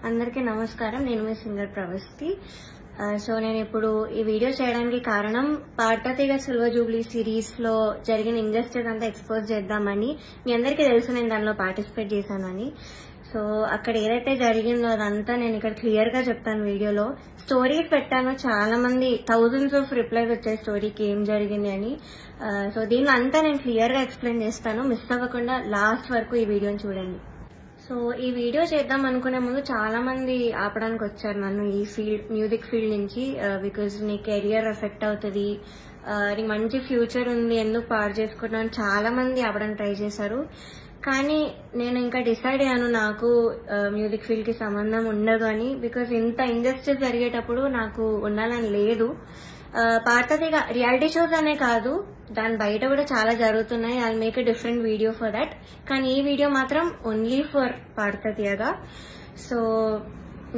అందరికీ నమస్కారం. నేను మీ సింగర్ ప్రవస్తి. సో నేను ఇప్పుడు ఈ వీడియో చేయడానికి కారణం పాడతా సిల్వర్ జూబ్లీ సిరీస్ లో జరిగిన ఇంజస్టిస్ అంతా ఎక్స్పోజ్ చేద్దామని. మీ అందరికీ తెలుసు నేను దానిలో పార్టిసిపేట్ చేశానని. సో అక్కడ ఏదైతే జరిగిందో అదంతా నేను ఇక్కడ క్లియర్ గా చెప్తాను వీడియోలో. స్టోరీస్ పెట్టాను, చాలా మంది థౌజండ్స్ ఆఫ్ రిప్లైస్ వచ్చాయి స్టోరీకి ఏం జరిగింది అని. సో దీనిలో అంతా నేను క్లియర్ గా ఎక్స్ప్లెయిన్ చేస్తాను. మిస్ అవ్వకుండా లాస్ట్ వరకు ఈ వీడియోని చూడండి. సో ఈ వీడియో చేద్దాం అనుకునే ముందు చాలా మంది ఆపడానికి వచ్చారు నన్ను ఈ ఫీల్డ్, మ్యూజిక్ ఫీల్డ్ నుంచి. బికాజ్ నీ కెరియర్ ఎఫెక్ట్ అవుతుంది, నీకు మంచి ఫ్యూచర్ ఉంది, ఎందుకు పాడు చేసుకుంటున్నాను చాలా మంది ఆపడానికి ట్రై చేశారు. కానీ నేను ఇంకా డిసైడ్ అయ్యాను నాకు మ్యూజిక్ ఫీల్డ్ కి సంబంధం ఉండదు అని. బికాజ్ ఇంత ఇంజస్టిస్ జరిగేటప్పుడు నాకు ఉండాలని లేదు. పాడతీగా రియాలిటీ షోస్ అనే కాదు, దాని బయట కూడా చాలా జరుగుతున్నాయి. I make a different video for that. కానీ ఈ వీడియో మాత్రం ఓన్లీ ఫర్ పాడతీయగా. సో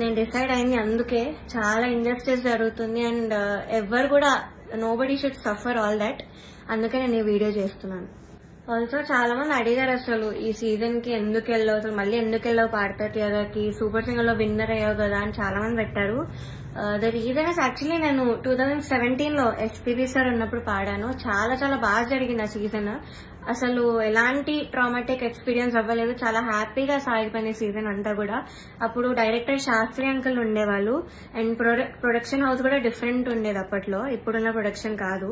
నేను డిసైడ్ అయింది అందుకే. చాలా ఇంజస్టిస్ జరుగుతుంది అండ్ ఎవరు కూడా nobody should suffer all that. అందుకే నేను ఈ వీడియో చేస్తున్నాను. ఆల్సో చాలా మంది అడిగారు అసలు ఈ సీజన్ కి ఎందుకు వెళ్ళావు, అసలు మళ్ళీ ఎందుకు వెళ్ళావు పాడతీయగాకి, సూపర్ సింగర్ లో విన్నర్ అయ్యావు కదా అని చాలా మంది పెట్టారు. ద రీజన్ ఇస్ యాక్చువల్లీ నేను 2017 లో ఎస్పీబీ సార్ ఉన్నప్పుడు పాడాను. చాలా చాలా బాగా జరిగింది ఆ సీజన్. అసలు ఎలాంటి ట్రామాటిక్ ఎక్స్పీరియన్స్ అవ్వలేదు, చాలా హ్యాపీగా సాగిపోయిన సీజన్ అంతా కూడా. అప్పుడు డైరెక్టర్ శాస్త్రి అంకుల్ ఉండేవాళ్ళు అండ్ ప్రొడక్షన్ హౌస్ కూడా డిఫరెంట్ ఉండేది అప్పట్లో, ఇప్పుడున్న ప్రొడక్షన్ కాదు.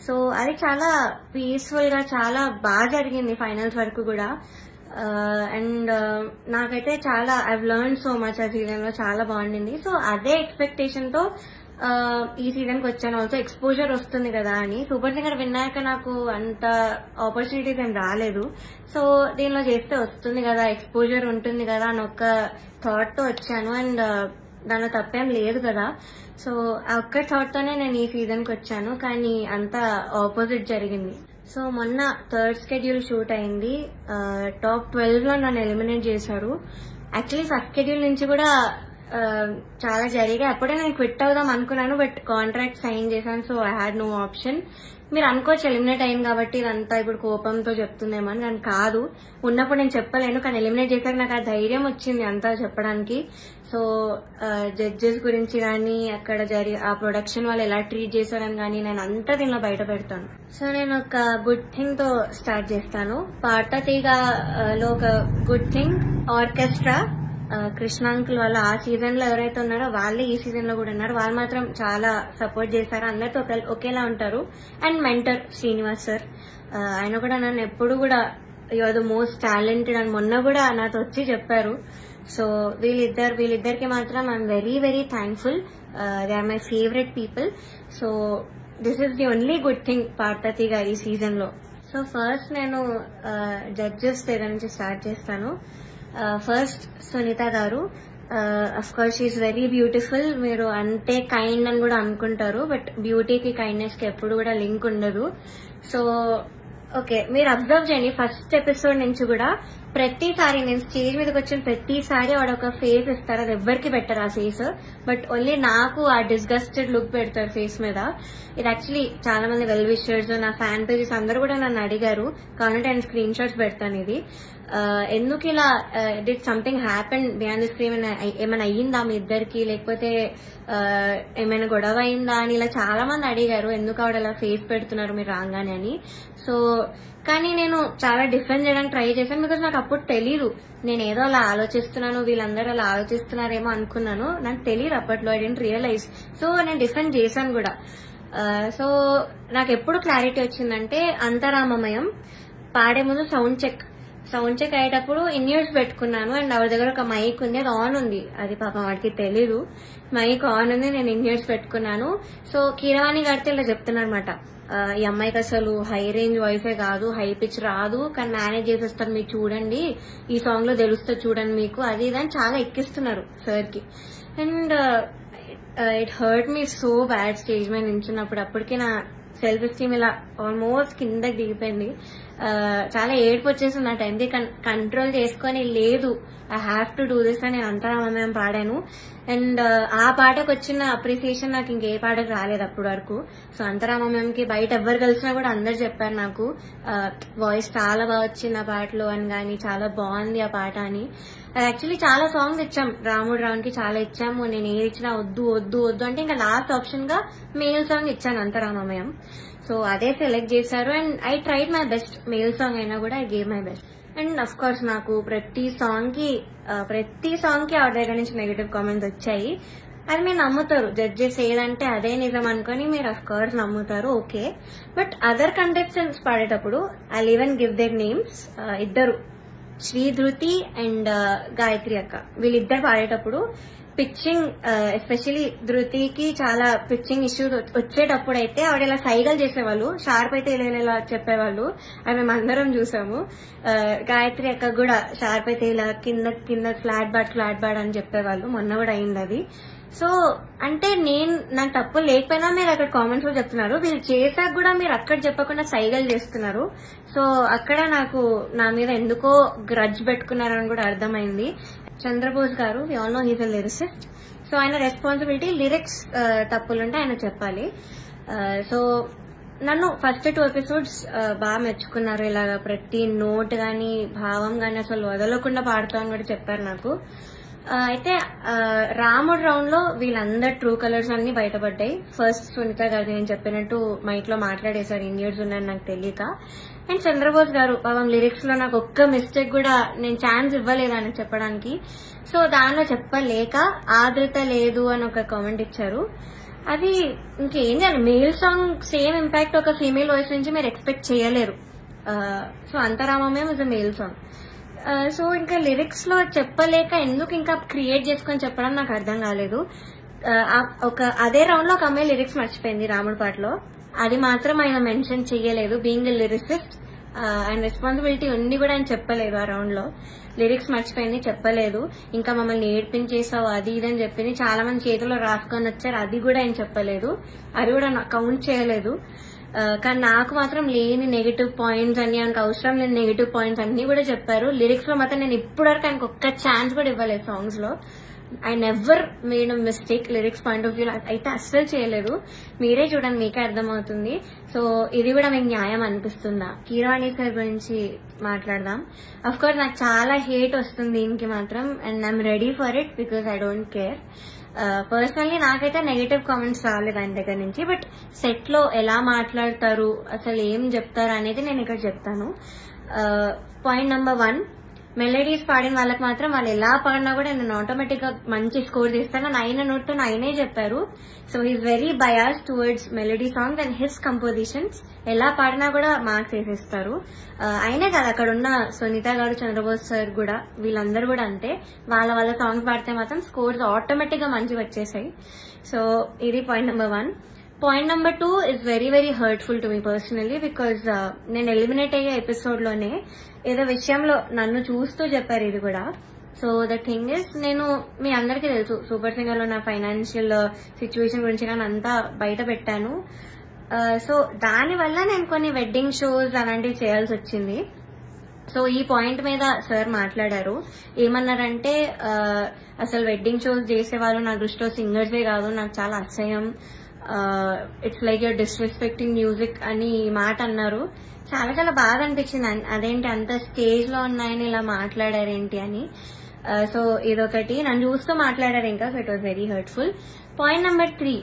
సో అది చాలా పీస్ఫుల్ గా చాలా బాగా జరిగింది ఫైనల్స్ వరకు కూడా. అండ్ నాకైతే చాలా ఐవ్ లెర్న్ సో మచ్ ఆ సీజన్ లో, చాలా బాగుండింది. సో అదే ఎక్స్పెక్టేషన్ తో ఈ సీజన్ కి వచ్చాను. ఆల్సో ఎక్స్పోజర్ వస్తుంది కదా అని. సూపర్ సింగర్ విన్నాక నాకు అంత ఆపర్చునిటీస్ ఏం రాలేదు. సో దీనిలో చేస్తే వస్తుంది కదా, ఎక్స్పోజర్ ఉంటుంది కదా అని ఒక థాట్ తో వచ్చాను. అండ్ దానిలో తప్పేం లేదు కదా. సో ఆ ఒక్క థాట్ తోనే నేను ఈ సీజన్ కి వచ్చాను. కానీ అంతా ఆపోజిట్ జరిగింది. సో మొన్న థర్డ్ షెడ్యూల్ షూట్ అయింది. టాప్ 12 లో నన్ను ఎలిమినేట్ చేశారు. యాక్చువల్లీ ఫస్ట్ షెడ్యూల్ నుంచి కూడా చాలా జరిగాయి. అప్పుడే నేను క్విట్ అవుదాం అనుకున్నాను, బట్ కాంట్రాక్ట్ సైన్ చేశాను. So I had no option. మీరు అనుకోవచ్చు ఎలిమినేట్ అయింది కాబట్టి ఇదంతా ఇప్పుడు కోపంతో చెప్తుందేమో అని. కానీ కాదు, ఉన్నప్పుడు నేను చెప్పలేను. కానీ ఎలిమినేట్ చేశాక నాకు ఆ ధైర్యం వచ్చింది అంతా చెప్పడానికి. సో జడ్జెస్ గురించి కానీ అక్కడ ఆ ప్రొడక్షన్ వాళ్ళు ఎలా ట్రీట్ చేశారని కానీ నేను అంతా దీనిలో బయట పెడతాను. సో నేను ఒక గుడ్ థింగ్ తో స్టార్ట్ చేస్తాను. పాడతీగలో ఒక good thing orchestra, Krishna uncle వాళ్ళు ఆ సీజన్ లో ఎవరైతే ఉన్నారో వాళ్ళే ఈ సీజన్ లో కూడా ఉన్నారు. వాళ్ళు మాత్రం చాలా సపోర్ట్ చేశారు, అందరితో ఒకేలా ఉంటారు. అండ్ మెంటర్ శ్రీనివాస్ సార్, ఆయన కూడా నన్ను ఎప్పుడు కూడా you are the most talented అని మొన్న కూడా నాతో వచ్చి చెప్పారు. సో వీళ్ళిద్దరికి మాత్రం I'm very very thankful. They are my favourite people. So this is the only good thing పాడతీగా ఈ సీజన్ లో. సో ఫస్ట్ నేను జడ్జెస్ దగ్గర నుంచి స్టార్ట్ చేస్తాను. ఫస్ట్ సునీత గారు. Of course she is very beautiful. మీరు అంతే కైండ్ అని కూడా అనుకుంటారు, బట్ బ్యూటీకి కైండ్నెస్ కి ఎప్పుడు కూడా లింక్ ఉండదు. సో ఓకే, మీరు అబ్జర్వ్ చేయండి ఫస్ట్ ఎపిసోడ్ నుంచి కూడా ప్రతిసారి నేను స్టేజ్ మీదకి వచ్చిన ప్రతిసారి వాడు ఒక ఫేస్ ఇస్తారు. అది ఎవ్వరికి పెట్టరు ఆ ఫేస్, బట్ ఓన్లీ నాకు ఆ డిస్గస్టెడ్ లుక్ పెడతారు ఫేస్ మీద. ఇది యాక్చువల్లీ చాలా మంది వెల్ విషర్స్, నా ఫ్యాన్ పేజెస్ అందరూ కూడా నన్ను అడిగారు. కాబట్టి నేను స్క్రీన్ షాట్స్ పెడతాను. ఇది ఎందుకు ఇలా, did something happen beyond the screen, ఏమైనా అయ్యిందా మీ ఇద్దరికి, లేకపోతే ఏమైనా గొడవ అయిందా అని ఇలా చాలా మంది అడిగారు. ఎందుకు ఆవిడ అలా ఫేస్ పెడుతున్నారు మీరు రాగానే అని. సో కానీ నేను చాలా డిఫెండ్ చేయడానికి ట్రై చేశాను. బికాజ్ నాకు అప్పుడు తెలీదు, నేను ఏదో అలా ఆలోచిస్తున్నాను, వీళ్ళందరూ అలా ఆలోచిస్తున్నారేమో అనుకున్నాను. నాకు తెలియదు అప్పట్లో, ఐ డెంట్ రియలైజ్. సో నేను డిఫెండ్ చేశాను కూడా. సో నాకు ఎప్పుడు క్లారిటీ వచ్చిందంటే అంతరామమయం పాడే ముందు సౌండ్ చెక్ అయ్యేటప్పుడు ఇన్యూర్స్ పెట్టుకున్నాను. అండ్ ఆవిడ దగ్గర ఒక మైక్ ఉంది, అది ఆన్ ఉంది. అది పాపం వాడికి తెలీదు, మైక్ ఆన్ ఉంది, నేను ఇన్యూర్స్ పెట్టుకున్నాను. సో కీరవాణి గారితో ఇలా చెప్తున్నమాట, ఈ అమ్మాయికి అసలు హై రేంజ్ వాయిసే కాదు, హై పిచ్ రాదు, కానీ మేనేజ్ చేసేస్తారు మీరు చూడండి, ఈ సాంగ్ లో తెలుస్తుంది చూడండి మీకు, అది ఇదని చాలా ఎక్కిస్తున్నారు సార్ కి. And it hurt me so bad stage మీద నించున్నప్పుడు. అప్పటికి నా సెల్ఫ్ ఎస్టీమ్ ఇలా ఆల్మోస్ట్ కిందకి దిగిపోయింది. చాలా ఏడుపు వచ్చేసింది ఆ టైంకి. కంట్రోల్ చేసుకొని లేదు I have to do this అని నేను అంతరామమయం పాడాను. అండ్ ఆ పాటకు వచ్చిన అప్రిసియేషన్ నాకు ఇంకే పాటకు రాలేదు అప్పటి వరకు. సో అంతరామమయంకి బయట ఎవరు కలిసినా కూడా అందరు చెప్పారు నాకు వాయిస్ చాలా బాగా వచ్చింది ఆ పాటలో అని కానీ, చాలా బాగుంది ఆ పాట అని. యాక్చువల్లీ చాలా సాంగ్స్ ఇచ్చాం రాముడు రావునికి, చాలా ఇచ్చాము. నేను ఏది ఇచ్చినా వద్దు వద్దు వద్దు అంటే ఇంకా లాస్ట్ ఆప్షన్ గా మేల్ సాంగ్ ఇచ్చాను అంతరామమయం. సో అదే సెలెక్ట్ చేశారు and I tried my best. Male song అయినా కూడా I gave my best. And of course నాకు ప్రతి సాంగ్ కి ఆవిడ దగ్గర నుంచి నెగటివ్ కామెంట్స్ వచ్చాయి. అది మీరు నమ్ముతారు, జడ్జెస్ ఏదంటే అదే నిజం అనుకుని మీరు అఫ్ కోర్స్ నమ్ముతారు, ఓకే. బట్ అదర్ కంటెస్టెంట్స్ పాడేటప్పుడు I even give their names. ఇద్దరు శ్రీధృతి అండ్ గాయత్రి అక్క, వీళ్ళిద్దరు పాడేటప్పుడు పిచ్చింగ్, ఎస్పెషలీ ధృతికి చాలా పిచ్చింగ్ ఇష్యూ వచ్చేటప్పుడు అయితే ఆవిడ ఇలా సైగలు చేసేవాళ్ళు, షార్ప్ అయితే ఇలా చెప్పేవాళ్ళు. అది మేము అందరం చూసాము. గాయత్రి అక్క కూడా షార్ప్ అయితే ఇలా కింద ఫ్లాట్ బాడ్ అని చెప్పేవాళ్ళు. మొన్న కూడా అయింది అది. సో అంటే నాకు తప్పు లేకపోయినా మీరు అక్కడ కామెంట్స్ లో చెప్తున్నారు, వీళ్ళు చేశాక కూడా మీరు అక్కడ చెప్పకుండా సైగలు చేస్తున్నారు. సో అక్కడ నాకు నా మీద ఎందుకో గ్రడ్జ్ పెట్టుకున్నారని కూడా అర్థమైంది. Chandrabose garu, we all know he's a lyricist. So ఆయన రెస్పాన్సిబిలిటీ లిరిక్స్ తప్పులుంటే ఆయన చెప్పాలి. సో నన్ను ఫస్ట్ 2 ఎపిసోడ్స్ బాగా మెచ్చుకున్నారు. ఇలాగా ప్రతి నోట్ గాని భావం గాని అసలు వదలకుండా పాడుతామని కూడా చెప్పారు నాకు. అయితే రాముడు రౌండ్ లో వీళ్ళందరు ట్రూ కలర్స్ అన్ని బయటపడ్డాయి. ఫస్ట్ సునీత గారు నేను చెప్పినట్టు మైక్ లో మాట్లాడేశారు, ఇన్ ఇయర్స్ ఉన్నాయని నాకు తెలియక. అండ్ చంద్రబోస్ గారు పాపం లిరిక్స్ లో నాకు ఒక్క మిస్టేక్ కూడా నేను ఛాన్స్ ఇవ్వలేదు అని చెప్పడానికి. సో దానిలో చెప్పలేక ఆదృత లేదు అని ఒక కామెంట్ ఇచ్చారు. అది ఇంకేం చేయాలి, మేల్ సాంగ్ సేమ్ ఇంపాక్ట్ ఒక ఫీమేల్ వాయిస్ నుంచి మీరు ఎక్స్పెక్ట్ చేయలేరు. సో అంతరామమయం is a male song. So ఇంకా లిరిక్స్ లో చెప్పలేక ఎందుకు ఇంకా క్రియేట్ చేసుకొని చెప్పడం నాకు అర్థం కాలేదు. అదే రౌండ్ లో ఒక అమ్మాయి లిరిక్స్ మర్చిపోయింది రాముడి పాటలో, అది మాత్రం ఆయన మెన్షన్ చెయ్యలేదు. బీయింగ్ ఎ లిరిసిస్ట్ ఆయన రెస్పాన్సిబిలిటీ ఉంది కూడా ఆయన చెప్పలేదు. ఆ రౌండ్ లో లిరిక్స్ మర్చిపోయింది, చెప్పలేదు. ఇంకా మమ్మల్ని ఏడ్పించేసావు అది ఇదని చెప్పింది. చాలా మంది చేతిలో రాసుకొని వచ్చారు, అది కూడా ఆయన చెప్పలేదు, అది కూడా కౌంట్ చేయలేదు. కానీ నాకు మాత్రం లేని నెగిటివ్ పాయింట్స్ అన్ని, ఆయనకు అవసరం లేని నెగిటివ్ పాయింట్స్ అన్ని కూడా చెప్పారు. లిరిక్స్ లో మాత్రం నేను ఇప్పటివరకు ఆయనకు ఒక్క ఛాన్స్ కూడా ఇవ్వలేదు సాంగ్స్ లో. I never made a mistake lyrics point of view అయితే అస్సలు చేయలేదు. మీరే చూడండి, మీకే అర్థమవుతుంది. సో ఇది కూడా మీకు న్యాయం అనిపిస్తుందా? కీరవాణి సార్ గురించి మాట్లాడదాం. అఫ్ కోర్స్ నాకు చాలా హేట్ వస్తుంది దీనికి మాత్రం, and I'm ready for it because I don't care. Personally నాకైతే నెగటివ్ కామెంట్స్ రాలేదు ఆయన దగ్గర నుంచి. బట్ సెట్ లో ఎలా మాట్లాడతారు, అసలు ఏం చెప్తారు అనేది నేను ఇక్కడ చెప్తాను. పాయింట్ నెంబర్ 1, మెలడీస్ పాడిన వాళ్ళకి మాత్రం వాళ్ళు ఎలా పాడినా కూడా నేను ఆటోమేటిక్ గా మంచి స్కోర్ చేస్తాను అని ఆయన నోట్తో ఆయనే చెప్పారు. So he's very bias towards melody songs and his compositions. ఎలా పాడినా కూడా మార్క్స్ వేసేస్తారు. అయినే కాదు, అక్కడ ఉన్న సునీత గారు, చంద్రబోస్ సార్ కూడా, వీళ్ళందరూ కూడా అంతే. వాళ్ళ సాంగ్స్ పాడితే మాత్రం స్కోర్స్ ఆటోమేటిక్ గా మంచిగా వచ్చేసాయి. సో ఇది point number 1. Point number 2 is very very hurtful to me personally because నేను ఎలిమినేట్ అయ్యే ఎపిసోడ్ లోనే ఏదో విషయంలో నన్ను చూస్తూ చెప్పారు ఇది కూడా. సో ద థింగ్ ఇస్, నేను మీ అందరికీ తెలుసు సూపర్ సింగర్ లో నా ఫైనాన్షియల్ సిచ్యువేషన్ గురించి నేను అంతా బయట పెట్టాను. సో దానివల్ల నేను కొన్ని వెడ్డింగ్ షోస్ అలాంటివి చేయాల్సి వచ్చింది. సో ఈ పాయింట్ మీద సార్ మాట్లాడారు. ఏమన్నారంటే అసలు వెడ్డింగ్ షోస్ చేసేవాళ్ళు నా దృష్టిలో సింగర్సే కాదు, నాకు చాలా అసహ్యం, it's like you're disrespecting music అని మాట అన్నారు. చాలా చాలా బాగా అనిపించింది. అదేంటి అంత స్టేజ్ లో ఉన్నాయని ఇలా మాట్లాడారేంటి అని. సో ఇదొకటి నన్ను చూస్తూ మాట్లాడారు ఇంకా. So it was very hurtful. Point number 3,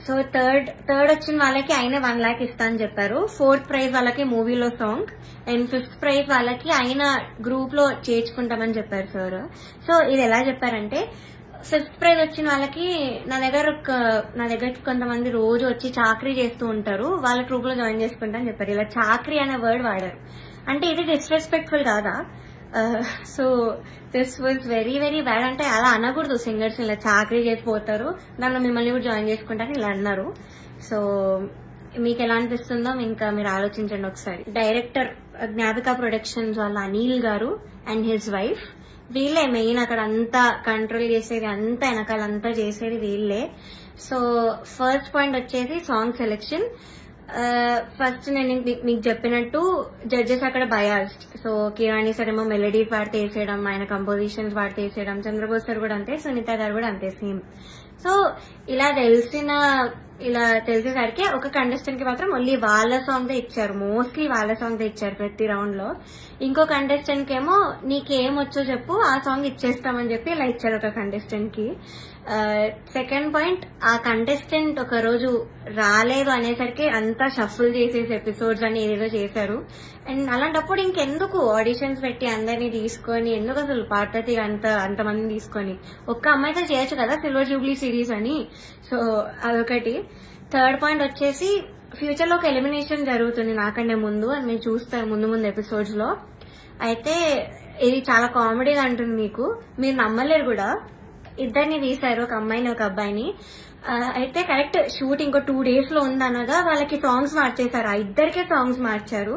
so third వచ్చిన వాళ్ళకి ఆయన 1 lakh ఇస్తా అని చెప్పారు. 4th ప్రైజ్ వాళ్ళకి మూవీలో సాంగ్, అండ్ 5th ప్రైజ్ వాళ్ళకి ఆయన గ్రూప్ లో చేర్చుకుంటామని చెప్పారు సార్. సో ఇది ఎలా చెప్పారంటే, 5th ప్రైజ్ వచ్చిన వాళ్ళకి నా దగ్గర కొంతమంది రోజు వచ్చి చాకరీ చేస్తూ ఉంటారు, వాళ్ళ ట్రూప్ లో జాయిన్ చేసుకుంటా అని చెప్పారు. ఇలా చాకరీ అనే వర్డ్ వాడారు. అంటే ఇది డిస్రెస్పెక్ట్ఫుల్ కాదా? So this was very very bad. అంటే అలా అనకూడదు, సింగర్స్ ఇలా చాకరీ చేసిపోతారు, దానిలో మిమ్మల్ని కూడా జాయిన్ చేసుకుంటారు ఇలా అన్నారు. సో మీకు ఎలా అనిపిస్తుందో ఇంకా మీరు ఆలోచించండి ఒకసారి. డైరెక్టర్ జ్ఞాపిక ప్రొడక్షన్స్ వాళ్ళ అనిల్ గారు అండ్ హిజ్ వైఫ్, వీళ్ళే మెయిన్ అక్కడ అంతా కంట్రోల్ చేసేది, అంతా వెనకాలంతా చేసేది వీళ్ళే. సో ఫస్ట్ పాయింట్ వచ్చేసి సాంగ్ సెలెక్షన్. ఫస్ట్ నేను మీకు చెప్పినట్టు జడ్జెస్ అక్కడ బయాస్డ్. సో కిరాణి సార్ ఏమో మెలడీస్ వాడితే వేసేయడం, ఆయన కంపోజిషన్స్ వాడితే వేసేయడం, చంద్రబోస్ సార్ కూడా అంతే, సునీత గారు కూడా అంతే సేమ్. సో ఇలా తెలిసేసరికి ఒక కంటెస్టెంట్ కి మాత్రం ఓన్లీ వాళ్ళ సాంగ్ దే ఇచ్చారు, మోస్ట్లీ వాళ్ళ సాంగ్ దే ఇచ్చారు ప్రతి రౌండ్ లో. ఇంకో కంటెస్టెంట్ కి ఏమో నీకేం వచ్చో చెప్పు ఆ సాంగ్ ఇచ్చేస్తామని చెప్పి ఇలా ఇచ్చారు ఒక కంటెస్టెంట్ కి. సెకండ్ పాయింట్, ఆ కంటెస్టెంట్ ఒక రోజు రాలేదు అనేసరికి అంతా షఫుల్ చేసేసి ఎపిసోడ్స్ అని ఏదేదో చేశారు. అండ్ అలాంటప్పుడు ఇంకెందుకు ఆడిషన్స్ పెట్టి అందరినీ తీసుకొని, ఎందుకు అసలు పార్వతి అంతమందిని తీసుకొని ఒక్క అమ్మాయితో చేయొచ్చు కదా సిల్వర్ జూబ్లీ సిరీస్ అని. సో అదొకటి. థర్డ్ పాయింట్ వచ్చేసి ఫ్యూచర్ లో ఒక ఎలిమినేషన్ జరుగుతుంది నాకంటే ముందు, అని మీరు చూస్తారు ముందు ఎపిసోడ్స్ లో. అయితే ఇది చాలా కామెడీగా అంటుంది మీకు, మీరు నమ్మలేరు కూడా. ఇద్దరిని తీశారు, ఒక అమ్మాయిని ఒక అబ్బాయిని. అయితే కరెక్ట్ షూట్ ఇంకో 2 days లో ఉందనగా వాళ్ళకి సాంగ్స్ మార్చేశారు, ఆ ఇద్దరికే సాంగ్స్ మార్చారు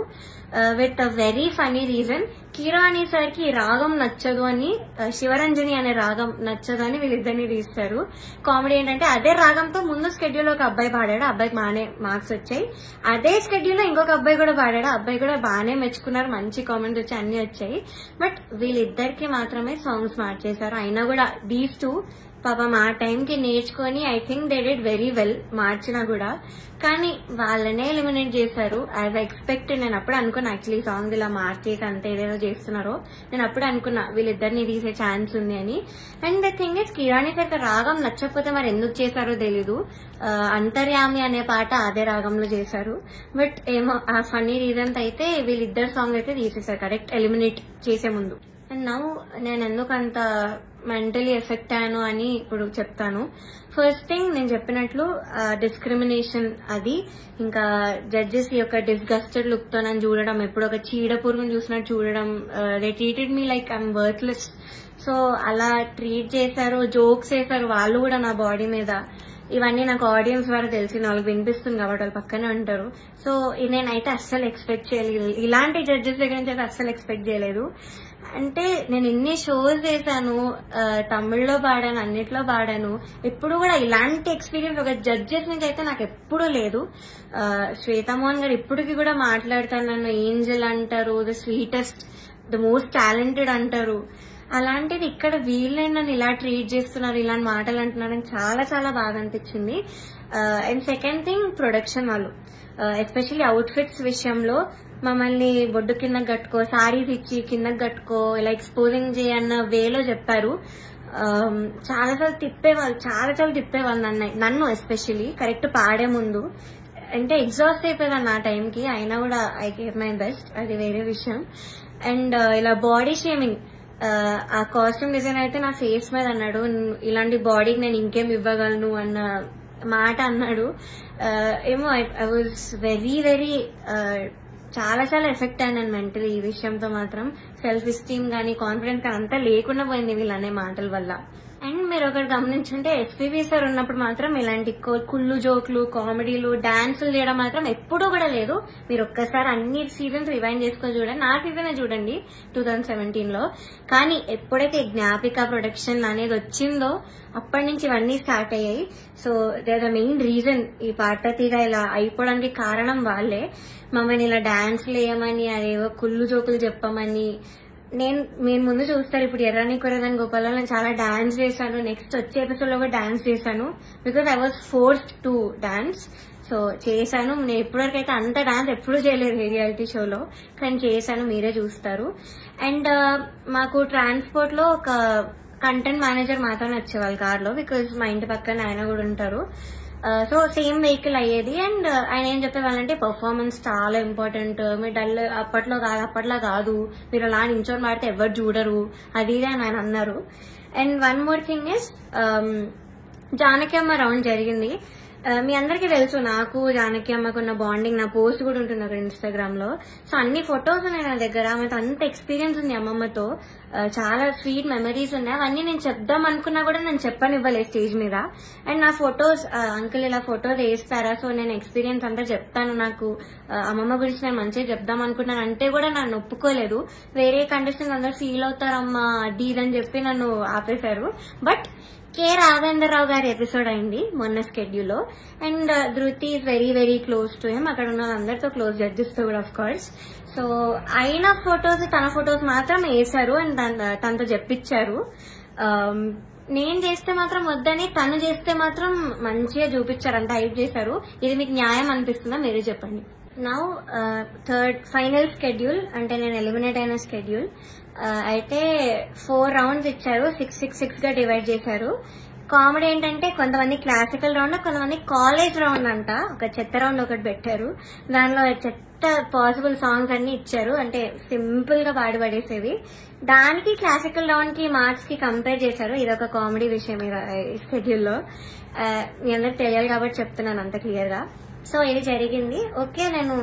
with a very funny reason. Kirani sir కి రాగం నచ్చదు అని, శివరంజని అనే రాగం నచ్చదు అని వీళ్ళిద్దరిని తీస్తారు. కామెడీ ఏంటంటే అదే రాగంతో ముందు స్కెడ్యూల్ ఒక అబ్బాయి పాడాడు, అబ్బాయికి బాగానే మార్క్స్ వచ్చాయి. అదే స్కెడ్యూల్ లో ఇంకొక అబ్బాయి కూడా పాడాడు, అబ్బాయి కూడా బాగానే మెచ్చుకున్నారు, మంచి కామెంట్స్ వచ్చి అన్ని వచ్చాయి. బట్ వీళ్ళిద్దరికి మాత్రమే సాంగ్స్ మార్చేశారు. అయినా కూడా దీస్ టూ పాపం ఆ టైంకి నేర్చుకొని I think they did very well మార్చినా కూడా. కానీ వాళ్ళనే ఎలిమినేట్ చేశారు యాజ్ ఎక్స్పెక్టెడ్. నేను అప్పుడు అనుకున్నా యాక్చువల్లీ సాంగ్ ఇలా మార్చేసి అంత ఏదేదో చేస్తున్నారో, నేను అప్పుడు అనుకున్నా వీళ్ళిద్దరిని తీసే ఛాన్స్ ఉంది అని. And the thing is కిరాణి sir రాగం నచ్చకపోతే మరి ఎందుకు చేశారో తెలీదు. అంతర్యామి అనే పాట అదే రాగంలో చేశారు. బట్ ఏమో ఆ ఫన్నీ రీజన్ అయితే వీళ్ళిద్దరు సాంగ్ అయితే తీసేశారు కరెక్ట్ ఎలిమినేట్ చేసే ముందు. అండ్ నౌ నేను ఎందుకు అంత మెంటలీ ఎఫెక్ట్ అయ్యాను అని ఇప్పుడు చెప్తాను. ఫస్ట్ థింగ్, నేను చెప్పినట్లు డిస్క్రిమినేషన్ అది, ఇంకా జడ్జెస్ యొక్క డిస్గస్టెడ్ లుక్ తో నన్ను చూడడం, ఎప్పుడు ఒక చీడ పురుగును చూసినట్టు చూడడం. They treated me like I'm worthless. So అలా ట్రీట్ చేశారు, జోక్స్ వేశారు వాళ్ళు కూడా నా బాడీ మీద. ఇవన్నీ నాకు ఆడియన్స్ ద్వారా తెలిసింది, వాళ్ళకి వినిపిస్తుంది కాబట్టి వాళ్ళు పక్కనే ఉంటారు. సో నేనైతే అస్సలు ఎక్స్పెక్ట్ చేయలేదు, ఇలాంటి జడ్జెస్ దగ్గర నుంచి అయితే అస్సలు ఎక్స్పెక్ట్ చేయలేదు. అంటే నేను ఇన్ని షోస్ చేశాను, తమిళ్లో పాడాను, అన్నిట్లో పాడాను, ఎప్పుడు కూడా ఇలాంటి ఎక్స్పీరియన్స్ ఒక జడ్జెస్ నుంచి అయితే నాకు ఎప్పుడూ లేదు. శ్వేతామోహన్ గారు ఇప్పటికి కూడా మాట్లాడతారు, నన్ను ఏంజల్ అంటారు, the sweetest, the most talented అంటారు. అలాంటిది ఇక్కడ వీళ్ళే నన్ను ఇలా ట్రీట్ చేస్తున్నారు, ఇలాంటి మాటలు అంటున్నారని చాలా చాలా బాగా అనిపించింది. అండ్ సెకండ్ థింగ్, ప్రొడక్షన్ వాళ్ళు ఎస్పెషల్లీ అవుట్ఫిట్స్ విషయంలో మమ్మల్ని బొడ్డు కిందకి కట్టుకో, సారీస్ ఇచ్చి కిందకి కట్టుకో, ఇలా ఎక్స్పోజింగ్ చేయన్న వేలో చెప్పారు. చాలాసార్లు తిప్పేవాళ్ళు నన్ను ఎస్పెషల్లీ కరెక్ట్ పాడే ముందు. అంటే ఎగ్జాస్ట్ అయిపోయేదాన్ని ఆ టైంకి, అయినా కూడా ఐ గేవ్ మై బెస్ట్, అది వేరే విషయం. అండ్ ఇలా బాడీ షేమింగ్, ఆ కాస్ట్యూమ్ డిజైన్ అయితే నా ఫేస్ మీద అన్నాడు, ఇలాంటి బాడీకి నేను ఇంకేం ఇవ్వగలను అన్న మాట అన్నాడు. ఏమో ఐ వాజ్ వెరీ వెరీ చాలా చాలా ఎఫెక్ట్ అయ్యాను మెంటలీ. ఈ విషయంతో మాత్రం సెల్ఫ్ ఎస్టీమ్ గానీ కాన్ఫిడెన్స్ కానీ అంతా లేకుండా పోయింది వీళ్ళనే మాటల వల్ల. అండ్ మీరు ఒకటి గమనించుంటే ఎస్పీబీ సార్ ఉన్నప్పుడు మాత్రం ఇలాంటి కుళ్ళు జోక్లు, కామెడీలు, డాన్సులు చేయడం మాత్రం ఎప్పుడూ కూడా లేదు. మీరు ఒక్కసారి అన్ని సీజన్స్ రివైండ్ చేసుకొని చూడండి, నా సీజనే చూడండి 2017లో. కానీ ఎప్పుడైతే జ్ఞాపిక ప్రొడక్షన్ అనేది వచ్చిందో అప్పటి నుంచి ఇవన్నీ స్టార్ట్ అయ్యాయి. So they are the main reason ఈ పార్వతిగా ఇలా అయిపోవడానికి కారణం వాళ్ళే. మమ్మల్ని ఇలా డాన్స్లు వేయమని, అదేవో కుళ్ళు జోకులు చెప్పమని. మీరు ముందు చూస్తారు, ఇప్పుడు ఎర్రని కొరదని గోపాలలో నేను చాలా డాన్స్ చేశాను, నెక్స్ట్ వచ్చే ఎపిసోడ్ లో కూడా డాన్స్ చేశాను, because I was forced to dance. So చేశాను. నేను ఇప్పటివరకు అయితే అంత డాన్స్ ఎప్పుడు చేయలేదు రియాలిటీ షోలో, కానీ చేశాను, మీరే చూస్తారు. అండ్ మాకు ట్రాన్స్పోర్ట్ లో ఒక కంటెంట్ మేనేజర్ మాత్రమే వచ్చేవాళ్ళు కార్లో, బికాజ్ మా ఇంటి పక్కన ఆయన కూడా ఉంటారు. సో సేమ్ వెహికల్ అయ్యేది. అండ్ ఆయన ఏం చెప్పేవాళ్ళంటే పర్ఫార్మెన్స్ చాలా ఇంపార్టెంట్, మీరు డల్ అప్పట్లో కాదు, మీరు అలా నించొని మాడితే ఎవరు చూడరు, అది అని ఆయన అన్నారు. And one more thing is, Janaki అమ్మ రౌండ్ జరిగింది. మీ అందరికీ తెలుసు నాకు జానకి అమ్మకున్న బాండింగ్, నా పోస్ట్ కూడా ఉంటున్నారు ఇన్స్టాగ్రామ్ లో. సో అన్ని ఫొటోస్ ఉన్నాయి నా దగ్గర, ఆమెతో అంత ఎక్స్పీరియన్స్ ఉంది అమ్మమ్మతో. చాలా స్వీట్ మెమరీస్ ఉన్నాయి. అవన్నీ నేను చెప్దాం అనుకున్నా కూడా నేను చెప్పనివ్వలేదు స్టేజ్ మీద. అండ్ నా ఫొటోస్ అంకుల్ ఇలా ఫొటోస్ వేస్తారా, సో నేను ఎక్స్పీరియన్స్ అంతా చెప్తాను, నాకు అమ్మమ్మ గురించి నేను మంచిగా చెప్దాం అనుకున్నాను అంటే కూడా నన్ను ఒప్పుకోలేదు. వేరే కండిషన్ అందరూ ఫీల్ అవుతారమ్మా అది ఇదని చెప్పి నన్ను ఆపేశారు. బట్ కె రాఘవేంద్రరావు గారి ఎపిసోడ్ అయింది మొన్న స్కెడ్యూల్లో. అండ్ ధృతి is very very close to him. అక్కడ ఉన్న అందరితో క్లోజ్, జడ్జెస్ తో కూడా ఆఫ్ కోర్స్. సో అయిన ఫొటోస్, తన ఫొటోస్ మాత్రం వేశారు అండ్ తనతో చెప్పించారు. నేను చేస్తే మాత్రం వద్దని, తను చేస్తే మాత్రం మంచిగా చూపించారు, అంత హైప్ చేశారు. ఇది మీకు న్యాయం అనిపిస్తుందా మీరే చెప్పండి. నౌ థర్డ్ ఫైనల్ స్కెడ్యూల్, అంటే నేను ఎలిమినేట్ అయిన స్కెడ్యూల్. అయితే 4 రౌండ్స్ ఇచ్చారు, 6 గా డివైడ్ చేశారు. కామెడీ ఏంటంటే కొంతమంది క్లాసికల్ రౌండ్, కొంతమంది కాలేజ్ రౌండ్ అంట. ఒక చెత్త రౌండ్ ఒకటి పెట్టారు, దానిలో చెత్త పాసిబుల్ సాంగ్స్ అన్ని ఇచ్చారు, అంటే సింపుల్ గా పాడి పడేసేవి. దానికి క్లాసికల్ రౌండ్ కి మార్క్స్ కి కంపేర్ చేశారు. ఇదొక కామెడీ విషయం ఈ స్కెడ్యూల్లో. మీ అందరికి తెలియాలి కాబట్టి చెప్తున్నాను అంత క్లియర్ గా. సో ఇది జరిగింది. ఓకే, నేను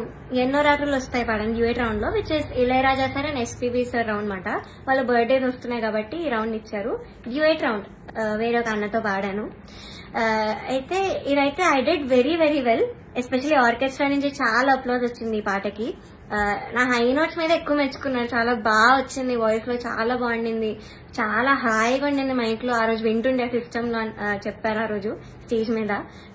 ఎన్నో రాత్రులు వస్తాయి పాడాను డ్యూయట్ రౌండ్ లో, which is Ilaiyaraaja sir and SPB sir round మాట. వాళ్ళ బర్త్డేస్ వస్తున్నాయి కాబట్టి ఈ రౌండ్ ఇచ్చారు. డ్యూయట్ రౌండ్ వేరే ఒక అన్నతో పాడాను. అయితే ఇదైతే I did very very well. Especially orchestra నుంచి చాలా అప్లోజ్ వచ్చింది ఈ పాటకి. నా హై నోట్స్ మీద ఎక్కువ మెచ్చుకున్నారు, చాలా బాగా వచ్చింది, వాయిస్ లో చాలా బాగుండింది, చాలా హాయిగా ఉండింది మైక్ లో. ఆ రోజు వింటుండే సిస్టమ్ లో చెప్పారు ఆ రోజు స్టేజ్ మీద.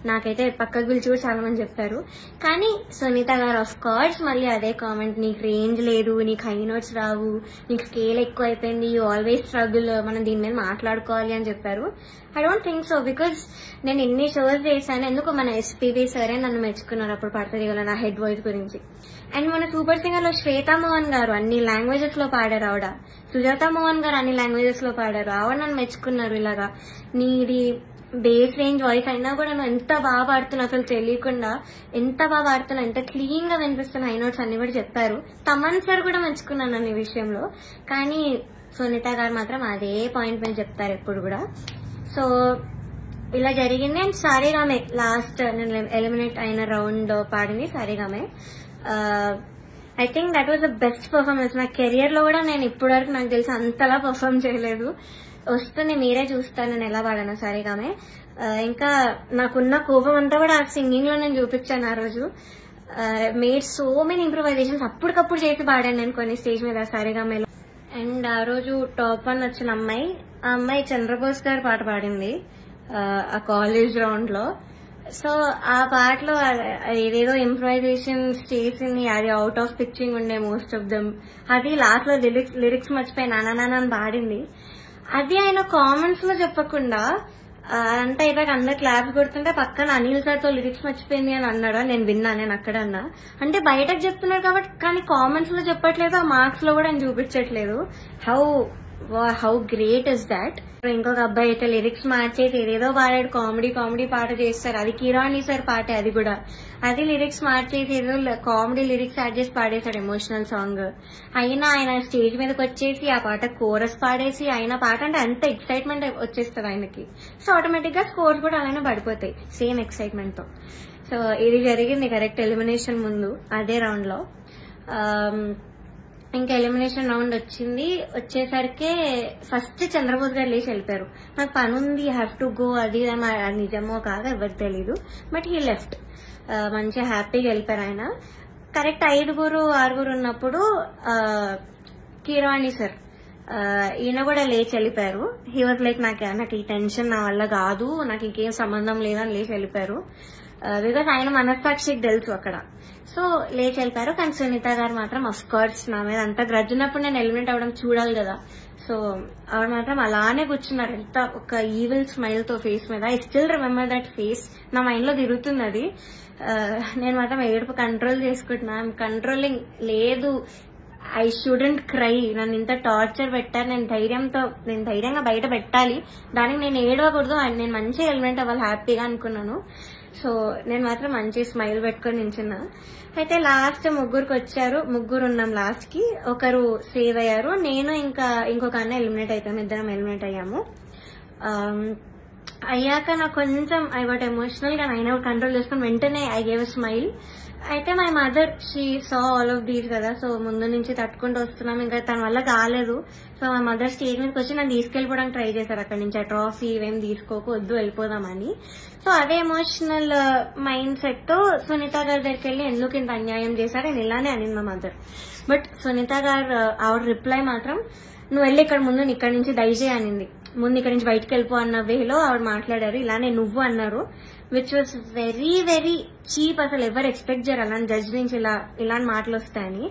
నాకైతే పక్కకు పిలిచి కూడా చాలా మంది చెప్పారు. కానీ సునీత గారు ఆఫ్ కోర్స్ మళ్ళీ అదే కామెంట్, నీకు రేంజ్ లేదు, నీకు హై నోట్స్ రావు, నీకు స్కేల్ ఎక్కువ అయిపోయింది, యూ ఆల్వేస్ స్ట్రగుల్, మనం దీని మీద మాట్లాడుకోవాలి అని చెప్పారు. I don't think so, because నేను ఇన్ని షోస్ చేశాను. ఎందుకు మన ఎస్పీబీ సరే నన్ను మెచ్చుకున్నారు అప్పుడు పడుతుంది కదా నా హెడ్ వాయిస్ గురించి. అండ్ మన సూపర్ సింగర్ లో శ్వేతా మోహన్ గారు అన్ని లాంగ్వేజెస్ లో పాడారు. ఆవిడ సుజాత మోహన్ గారు అన్ని లాంగ్వేజెస్ లో పాడారు. ఆవిడ నన్ను మెచ్చుకున్నారు. ఇలాగా నీది బేస్ రేంజ్ వాయిస్ అయినా కూడా నువ్వు ఎంత బాగా పాడుతున్నావు, అసలు తెలియకుండా ఎంత బాగా పాడుతున్నావు, ఎంత క్లీన్ గా వినిపిస్తున్నా హై నోట్స్ అన్ని కూడా చెప్పారు. తమన్ సార్ కూడా మెచ్చుకున్నాను అన్ని విషయంలో. కానీ సునీత గారు మాత్రం అదే పాయింట్ మీద చెప్తారు ఎప్పుడు కూడా. సో ఇలా జరిగింది. అండ్ సారేగామే లాస్ట్ నేను ఎలిమినేట్ అయిన రౌండ్ పాడింది Saregama. I think that was the best performance. నా కెరియర్ లో కూడా నేను ఇప్పటి వరకు నాకు తెలిసి అంతలా పర్ఫార్మ్ చేయలేదు. వస్తుంది మీరే చూస్తాను నేను ఎలా పాడాను సారేగామే. ఇంకా నాకున్న కోపం అంతా కూడా ఆ సింగింగ్ లో నేను చూపించాను ఆ రోజు. మేడ్ సో మెనీ ఇంప్రూవైజేషన్స్ అప్పటికప్పుడు చేసి పాడాను నేను కొన్ని స్టేజ్ మీద సారేగామేలో. అండ్ ఆ రోజు టాప్ 1 వచ్చిన అమ్మాయి, ఆ అమ్మాయి చంద్రబోస్ గారు పాట పాడింది ఆ కాలేజ్ రౌండ్ లో. సో ఆ పాటలో ఏదేదో ఇంప్రూవైజేషన్స్ చేసింది, అది అవుట్ ఆఫ్ పిచ్చింగ్ ఉండే మోస్ట్ ఆఫ్ దమ్. అది లాస్ట్ లో లిరిక్స్ మర్చిపోయి నానా అని పాడింది. అది ఆయన కామెంట్స్ లో చెప్పకుండా అంతా ఇలాగ అందరు క్లాప్స్ కొడుతుంటే పక్కన అనిల్ సార్ తో లిరిక్స్ మర్చిపోయింది అని అన్నాడు. నేను విన్నా, నేను అక్కడ అన్నా. అంటే బయటకు చెప్తున్నారు కాబట్టి, కానీ కామెంట్స్ లో చెప్పట్లేదు, ఆ మార్క్స్ లో కూడా ఆయన చూపించట్లేదు. How great is that. ఇంకొక అబ్బాయి అయితే లిరిక్స్ మార్చేసి ఏదేదో పాడాడు, కామెడీ పాట చేస్తారు. అది కిరాణి సార్ పాటే, అది కూడా అది లిరిక్స్ మార్చేసి ఏదో కామెడీ లిరిక్స్ యాడ్ చేసి పాడేశాడు ఎమోషనల్ సాంగ్. అయినా ఆయన స్టేజ్ మీదకి వచ్చేసి ఆ పాట కోరస్ పాడేసి, ఆయన పాట అంటే అంత ఎక్సైట్మెంట్ వచ్చేస్తుంది ఆయనకి. సో ఆటోమేటిక్ గా స్కోర్స్ కూడా అలానే పడిపోతాయి సేమ్ ఎక్సైట్మెంట్ తో. సో ఇది జరిగింది కరెక్ట్ ఎలిమినేషన్ ముందు అదే రౌండ్ లో. ఇంకా ఎలిమినేషన్ రౌండ్ వచ్చేసరికి ఫస్ట్ చంద్రబోస్ గారు లేచి వెళ్ళిపోయారు. నాకు పని ఉంది, హ్యావ్ టు గో, అది నిజమో కాదో ఎవరికి తెలీదు. But he left. మంచిగా హ్యాపీగా వెళ్ళిపోయారు ఆయన. కరెక్ట్ 5-6 ఉన్నప్పుడు కిరాణి సార్ ఈయన కూడా లేచి వెళ్ళిపోయారు. హీ వాజ్ లైక్ నాకు ఈ టెన్షన్ నా వల్ల కాదు, నాకు ఇంకేం సంబంధం లేదని లేచి వెళ్ళిపోయారు. బికాస్ ఆయన మనస్సాక్షికి తెలుసు అక్కడ. సో లేచి వెళ్ళిపోయారు. కానీ సునీత గారు మాత్రం అఫ్ కోర్స్ నా మీద అంత గ్రడ్జ్ ఉన్నప్పుడు నేను ఎలిమినేట్ అవ్వడం చూడాలి కదా. సో ఆవిడ మాత్రం అలానే కూర్చున్నారు, ఎంత ఒక ఈవిల్ స్మైల్ తో ఫేస్ మీద. I still remember that face, నా మైండ్ లో తిరుగుతుంది అది. నేను మాత్రం ఏడుపు కంట్రోల్ చేసుకుంటున్నా. I'm controlling. లేదు, ఐ షుడెంట్ క్రై. నన్ను ఇంత టార్చర్ పెట్టారు, నేను ధైర్యంగా బయట పెట్టాలి, దానికి నేను ఏడవకూడదు, నేను మంచిగా ఎలిమినేట్ అవ్వాలి హ్యాపీగా అనుకున్నాను. సో నేను మాత్రం మంచి స్మైల్ పెట్టుకొని నించున్నా. అయితే లాస్ట్ ముగ్గురు ఉన్నాం లాస్ట్ కి. ఒకరు సేవ్ అయ్యారు, నేను ఇంకా ఇంకొక అన్న ఎలిమినేట్ అవుతాం, ఇద్దరం ఎలిమినేట్ అయ్యాము. అయ్యాక నాకు కొంచెం ఐ వాట్ ఎమోషనల్ గా అయినా కంట్రోల్ చేసుకుని వెంటనే ఐ గేవ్ స్మైల్. అయితే my mother she saw all of these కదా, సో ముందు నుంచి తట్టుకుంటూ వస్తున్నాం, ఇంకా తన వల్ల కాలేదు. సో మా మదర్ స్టేజ్ మీదకి వచ్చి నన్ను తీసుకెళ్ళిపోవడానికి ట్రై చేశారు అక్కడి నుంచి, ఆ ట్రాఫీ ఇవేం తీసుకోకు, వద్దు వెళ్ళిపోదామని. సో అదే ఎమోషనల్ మైండ్ సెట్ తో సునీత గారి దగ్గరికి వెళ్ళి ఎందుకు ఇంత అన్యాయం చేశారు నేను ఇలానే అనింది మా మదర్. బట్ సునీత గారు ఆవిడ రిప్లై మాత్రం నువ్వు వెళ్ళి ఇక్కడ ముందు ఇక్కడి నుంచి దయచేయి అనింది. ముందు ఇక్కడి నుంచి బయటకు వెళ్ళిపో అన్న వేలో ఆవిడ మాట్లాడారు, ఇలానే నువ్వు అన్నారు, which was very very cheap. అసలు ఎవరు ఎక్స్పెక్ట్ చేయరు అలాంటి జడ్జ్ నుంచి ఇలాంటి మాటలు వస్తాయని.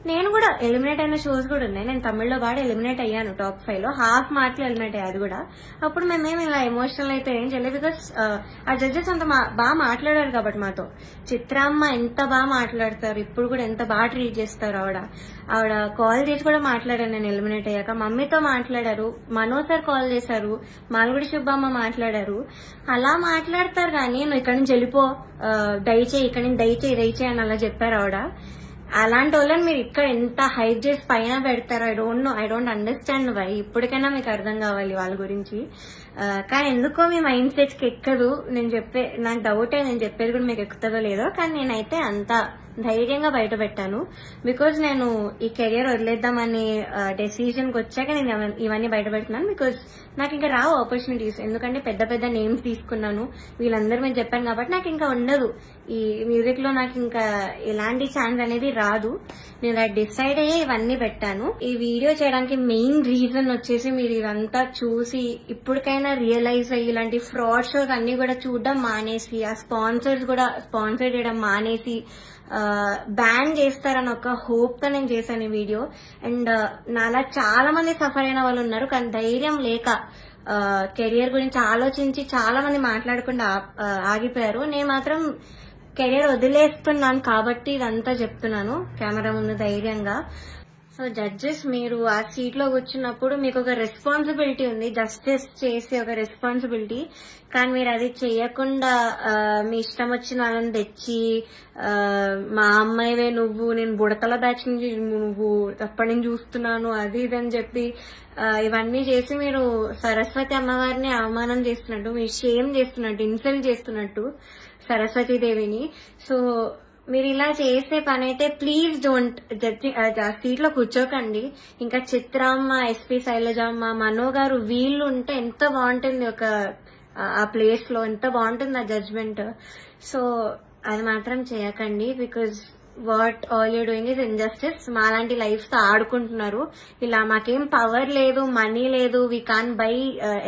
నేను కూడా ఎలిమినేట్ అయిన షోస్ కూడా ఉన్నాయి, నేను తమిళ్లో బాగా ఎలిమినేట్ అయ్యాను టాప్ 5 లో, హాఫ్ మార్క్ లో ఎలిమినేట్ అయ్యాది కూడా. అప్పుడు మేమేమి ఇలా ఎమోషనల్ అయితే ఏం చేయలేదు, బికాస్ ఆ జడ్జెస్ అంత బాగా మాట్లాడారు కాబట్టి మాతో. చిత్రమ్మ ఎంత బాగా మాట్లాడతారు, ఇప్పుడు కూడా ఎంత బాగా ట్రీట్ చేస్తారు ఆవిడ కాల్ చేసి కూడా మాట్లాడారు నేను ఎలిమినేట్ అయ్యాక. మమ్మీతో మాట్లాడారు, మనో సార్ కాల్ చేశారు, మాల్గుడి సుబ్బమ్మ మాట్లాడారు. అలా మాట్లాడతారు కానీ నువ్వు ఇక్కడి నుంచి వెళ్ళిపో, దయచేయి ఇక్కడి నుంచి దయచేయి అని అలా చెప్పారు ఆవిడ. అలాంటి వాళ్ళని మీరు ఇక్కడ ఎంత హైప్ చేసి పైన పెడతారో ఐ డోంట్ అండర్స్టాండ్ వై. ఇప్పటికైనా మీకు అర్థం కావాలి వాళ్ళ గురించి. కానీ ఎందుకో మీ మైండ్ సెట్ కి ఎక్కదు. నాకు డౌటే, నేను చెప్పేది కూడా మీకు ఎక్కుతుందో లేదో, కానీ నేనైతే అంత ధైర్యంగా బయట పెట్టాను. బికాజ్ నేను ఈ కెరియర్ వదిలేద్దామని డెసిజన్ కి వచ్చాక నేను ఇవన్నీ బయట పెడుతున్నాను. బికాజ్ నాకు ఇంకా రావు ఆపర్చునిటీస్, ఎందుకంటే పెద్ద పెద్ద నేమ్స్ తీసుకున్నాను, వీళ్ళందరూ మేము చెప్పాను కాబట్టి నాకు ఇంకా ఉండదు ఈ మ్యూజిక్ లో, నాకు ఇంకా ఎలాంటి ఛాన్స్ అనేది రాదు. నేను అది డిసైడ్ అయ్యే ఇవన్నీ పెట్టాను. ఈ వీడియో చేయడానికి మెయిన్ రీజన్ వచ్చేసి మీరు ఇదంతా చూసి ఇప్పటికైనా రియలైజ్ అయ్యి ఇలాంటి ఫ్రాడ్ షోస్ అన్ని కూడా చూడడం మానేసి, ఆ స్పాన్సర్స్ కూడా స్పాన్సర్ చేయడం మానేసి బ్యాన్ చేస్తారని ఒక హోప్ తో నేను చేశాను ఈ వీడియో. అండ్ నాలా చాలా మంది సఫర్ అయిన వాళ్ళు ఉన్నారు, కానీ ధైర్యం లేక కెరియర్ గురించి ఆలోచించి చాలా మంది మాట్లాడకుండా ఆగిపోయారు. నేను మాత్రం కెరియర్ వదిలేస్తున్నాను కాబట్టి ఇదంతా చెప్తున్నాను కెమెరా ముందు ధైర్యంగా. సో జడ్జెస్, మీరు ఆ సీట్ లో కూర్చున్నప్పుడు మీకు ఒక రెస్పాన్సిబిలిటీ ఉంది, జస్టిస్ చేసే ఒక రెస్పాన్సిబిలిటీ. కానీ మీరు అది చేయకుండా మీ ఇష్టం వచ్చిన వాళ్ళని తెచ్చి మా అమ్మాయివే నువ్వు, నేను బుడతల బ్యాచ్ నుంచి నువ్వు అప్పటి నుంచి చూస్తున్నాను అది ఇది అని చెప్పి ఇవన్నీ చేసి మీరు సరస్వతి అమ్మవారిని అవమానం చేస్తున్నట్టు, మీరు షేమ్ చేస్తున్నట్టు, ఇన్సల్ట్ చేస్తున్నట్టు సరస్వతీదేవిని. సో మీరు ఇలా చేసే పని అయితే ప్లీజ్ డోంట్ సీట్ లో కూర్చోకండి. ఇంకా చిత్రమ్మ, ఎస్పీ శైలజమ్మ, మనో గారు వీళ్ళు ఉంటే ఎంత బాగుంటుంది ఆ ప్లేస్ లో, ఎంత బాగుంటుంది ఆ జడ్జ్మెంట్. సో అది మాత్రం చేయకండి, because what all you doing is injustice. మాలాంటి లైఫ్ తో ఆడుకుంటున్నారు. ఇలా మాకేం పవర్ లేదు, మనీ లేదు, we can buy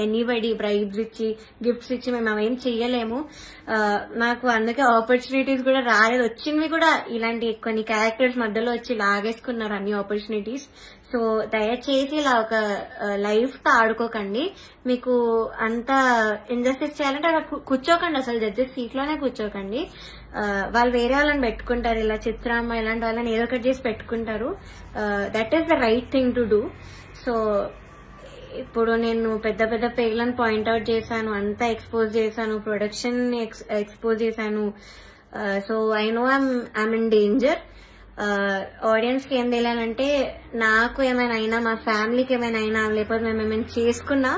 anybody bribes ఇచ్చి గిఫ్ట్స్ ఇచ్చి మేము అవేం చెయ్యలేము. నాకు అందుకే ఆపర్చునిటీస్ కూడా రాలేదు, వచ్చినవి కూడా ఇలాంటి కొన్ని క్యారెక్టర్స్ మధ్యలో వచ్చి లాగేసుకున్నారు అన్ని ఆపర్చునిటీస్. సో దయచేసి ఇలా ఒక లైఫ్ తో ఆడుకోకండి. మీకు అంత ఇంజస్టిస్ చేయాలంటే అక్కడ కూర్చోకండి, అసలు జడ్జెస్ సీట్ లోనే కూర్చోకండి. వాళ్ళు వేరే వాళ్ళని పెట్టుకుంటారు, ఇలా చిత్రమ్మ ఇలాంటి వాళ్ళని ఏదో ఒకటి చేసి పెట్టుకుంటారు. That is the right thing to do. So ఇప్పుడు నేను పెద్ద పెద్ద పేర్లను పాయింట్అవుట్ చేశాను, అంతా ఎక్స్పోజ్ చేశాను, ప్రొడక్షన్ ఎక్స్పోజ్ చేశాను. So I know I'm in danger. Audience కి ఏం తెలియాలంటే, నాకు ఏమైనా అయినా, మా ఫ్యామిలీకి ఏమైనా అయినా, లేకపోతే మేము ఏమైనా చేసుకున్నా,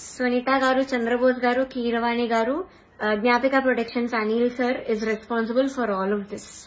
సునీత గారు, Chandrabose garu, Keeravani garu, Gnapika productions Anil sir is responsible for all of this.